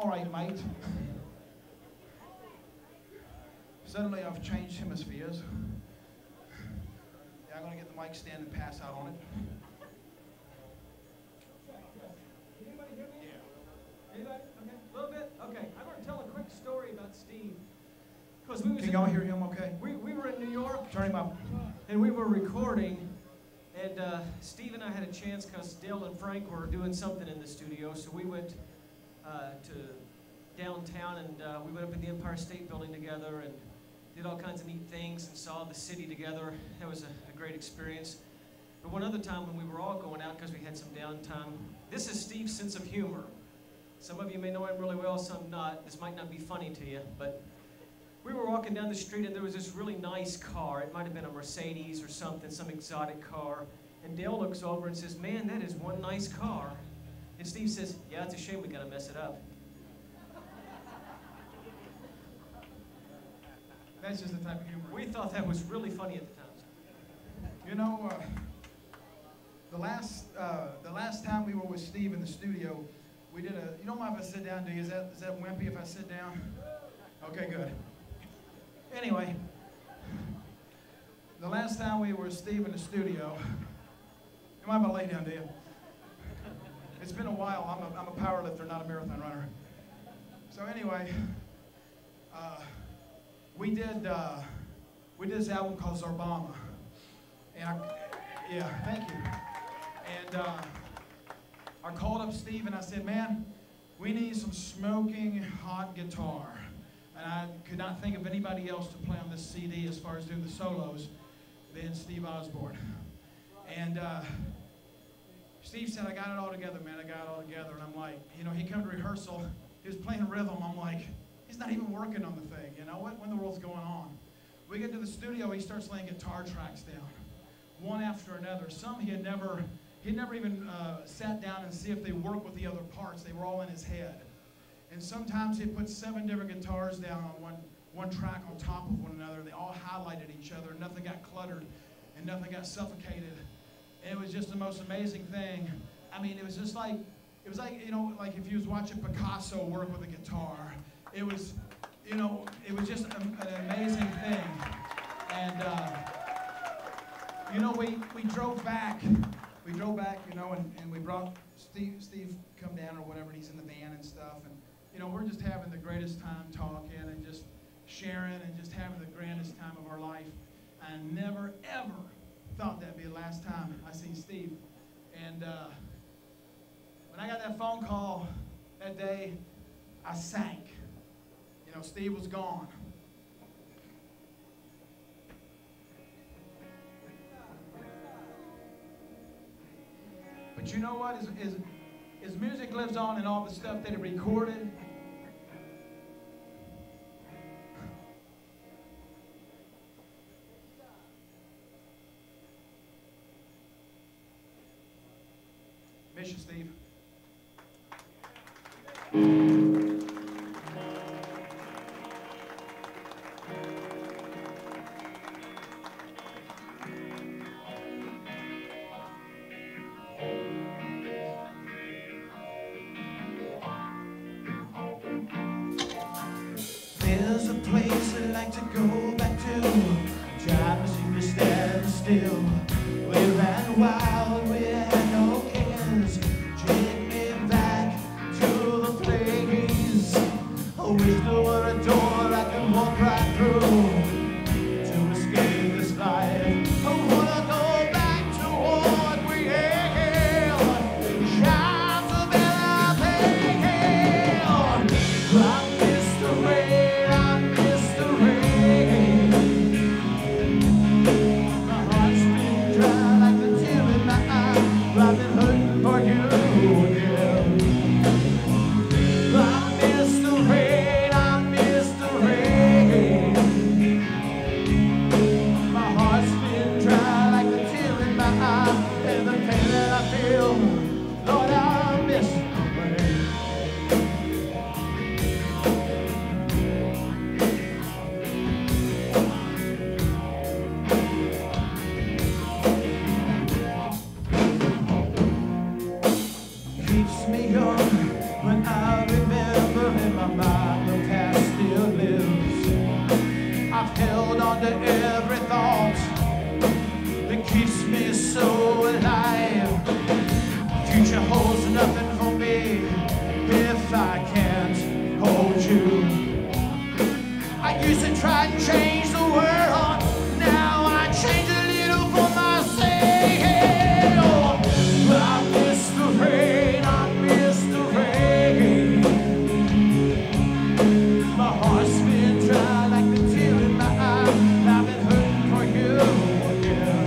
All right, mate. Suddenly I've changed hemispheres. Yeah, I'm going to get the mic stand and pass out on it. Anybody hear me? Yeah. Anybody? Okay. A little bit? Okay. I want to tell a quick story about Steve. Can y'all hear him okay? We were in New York. Turn him up. And we were recording. And Steve and I had a chance because Dale and Frank were doing something in the studio. So we went to downtown and we went up in the Empire State Building together and did all kinds of neat things and saw the city together. That was a great experience. But one other time when we were all going out because we had some downtime, this is Steve's sense of humor. Some of you may know him really well, some not. This might not be funny to you, but we were walking down the street and there was this really nice car. It might have been a Mercedes or something, some exotic car. And Dale looks over and says, "Man, that is one nice car." And Steve says, "Yeah, it's a shame we gotta mess it up." That's just the type of humor. We thought that was really funny at the time. You know, the last time we were with Steve in the studio, we did a. You don't mind if I sit down, do you? Is that wimpy if I sit down? Okay, good. Anyway, the last time we were with Steve in the studio, you mind if I lay down, do you? It's been a while. I'm a power lifter, not a marathon runner. So anyway, we did this album called Zarbama, and yeah, thank you. And I called up Steve and I said, "Man, we need some smoking hot guitar." And I could not think of anybody else to play on this CD as far as doing the solos than Steve Osborne. And Steve said, "I got it all together, man. I got it all together." And I'm like, you know, he come to rehearsal, he was playing rhythm. I'm like, he's not even working on the thing, you know? What in the world's going on? We get to the studio, he starts laying guitar tracks down, one after another. Some he had never even sat down and see if they work with the other parts. They were all in his head. And sometimes he'd put 7 different guitars down on one track on top of one another. They all highlighted each other. Nothing got cluttered and nothing got suffocated. And it was just the most amazing thing. I mean, it was like, you know, like if you was watching Picasso work with a guitar. It was, you know, it was just an amazing thing. And, you know, we drove back, you know, and we brought Steve come down or whatever, and he's in the van and stuff. And, you know, we're just having the greatest time talking and just sharing and just having the grandest time of our life. I never, ever thought that'd be the last time I seen Steve. And when I got that phone call that day, I sank. You know, Steve was gone. But you know what? His music lives on and all the stuff that he recorded. Miss you, Steve. There's a place I like to go back to. Time seems to stand still. We ran wild, we had no cares. Take me back to the place. With no other door I can walk right through to escape this life. I wanna go back to what we had. Shines of everything. I miss the rain, I miss the rain. My heart's been dry like the tear in my future holds nothing for me if I can't hold you. I used to try and change the world, now I change a little for myself. Oh, I miss the rain, I miss the rain. My heart's been dry like the tear in my eye. I've been hurting for you, yeah.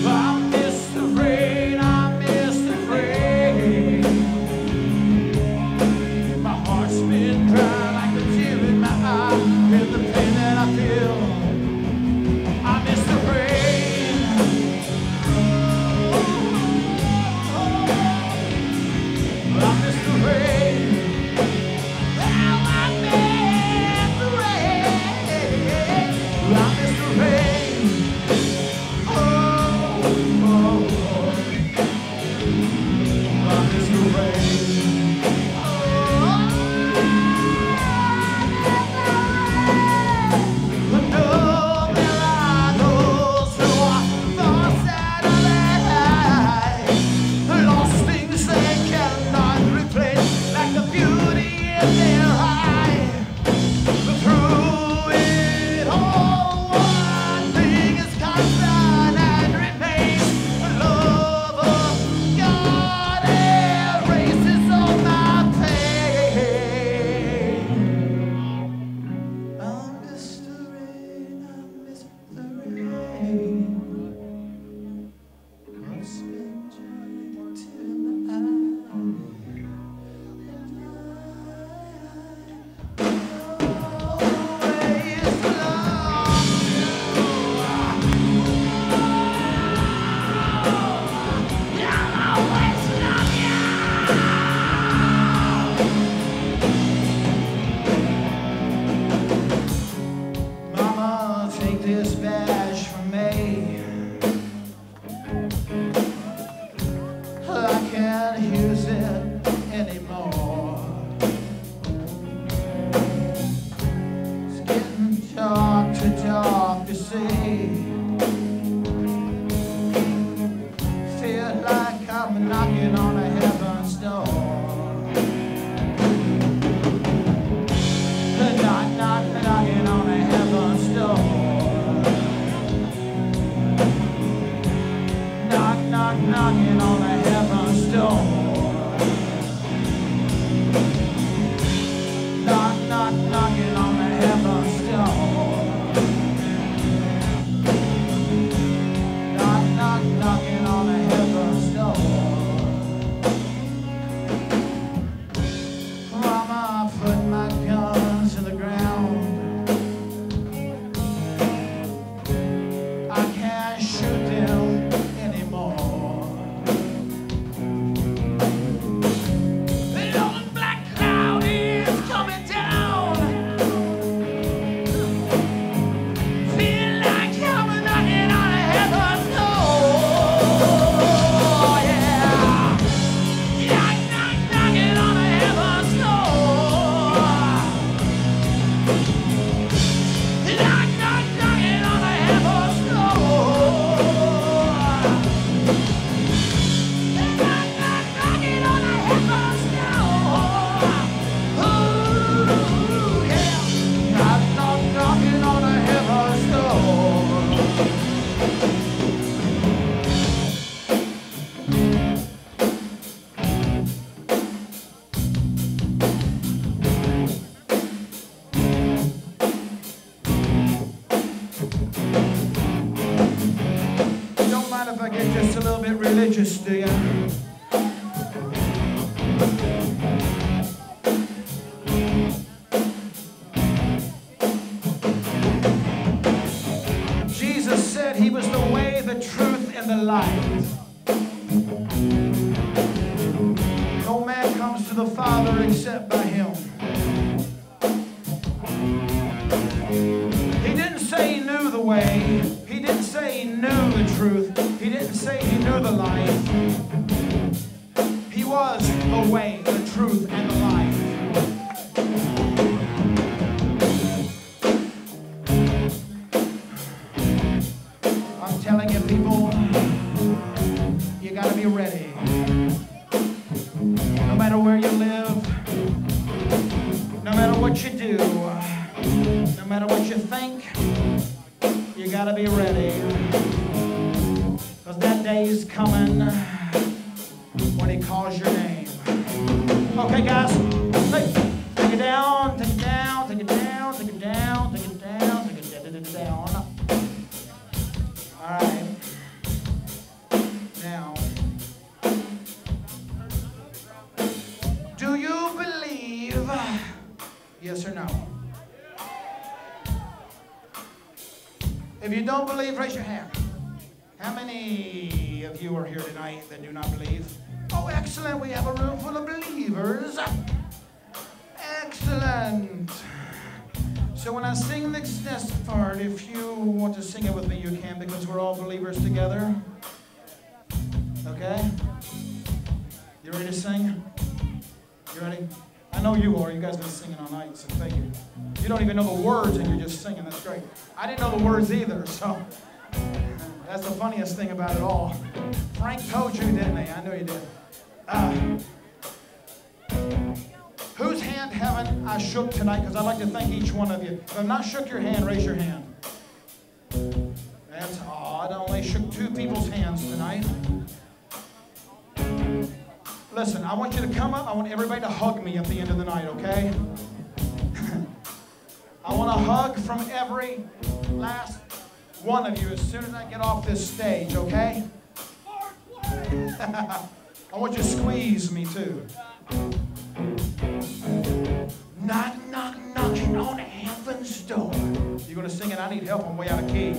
I miss the rain, I miss the rain. My heart's been dry like the tear in my eye. With the pain that I feel, I miss the rain. I miss the rain. Oh, I miss the rain. I miss the rain. Oh, oh, oh. I miss the rain. This badge from me, I can't use it anymore. It's getting dark, too dark to see. Feel like I'm knocking on a heaven's door. Knocking on a heaven's door. Knocking on a heaven's door. Knocking on a heaven's door. Knocking on a heaven's door. Mama, put my guns in the ground. I can't shoot them anymore. The long black cloud is coming down. Feel like I'm knocking on a heaven's door. Yeah. Knocking on a heaven's door. Knocking on a heaven's door. Knocking on a heaven's door. Ooh, yeah. Knocking on a heaven's door. Don't mind if I get just a little bit religious, do ya? Jesus said he was the way, the truth, and the light. No man comes to the Father except by him. He didn't say he knew the way. He didn't say he knew the truth. He didn't say he knew the life. He was the way, the truth, and the life. I'm telling you, people, you gotta be ready. No matter where you live, no matter what you do, no matter what you think, you gotta be ready. Because that day is coming when he calls your name. Okay, guys, take it down, take it down, take it down, take it down, take it down, take it down. All right. Now, do you believe? Yes or no? If you don't believe, raise your hand. How many of you are here tonight that do not believe? Oh, excellent. We have a room full of believers. Excellent. So when I sing this next part, if you want to sing it with me, you can, because we're all believers together. Okay? You ready to sing? You ready? I know you are. You guys have been singing all night, so thank you. You don't even know the words and you're just singing. That's great. I didn't know the words either, so that's the funniest thing about it all. Frank told you, didn't he? I know you did. Whose hand haven't I shook tonight? Because I'd like to thank each one of you. If I've not shook your hand, raise your hand. That's odd. I only shook 2 people's hands tonight. Listen, I want you to come up. I want everybody to hug me at the end of the night, okay? I want a hug from every last one of you as soon as I get off this stage, okay? I want you to squeeze me too. Knock, knock, knocking on heaven's door. You're going to sing it? I need help. I'm way out of key.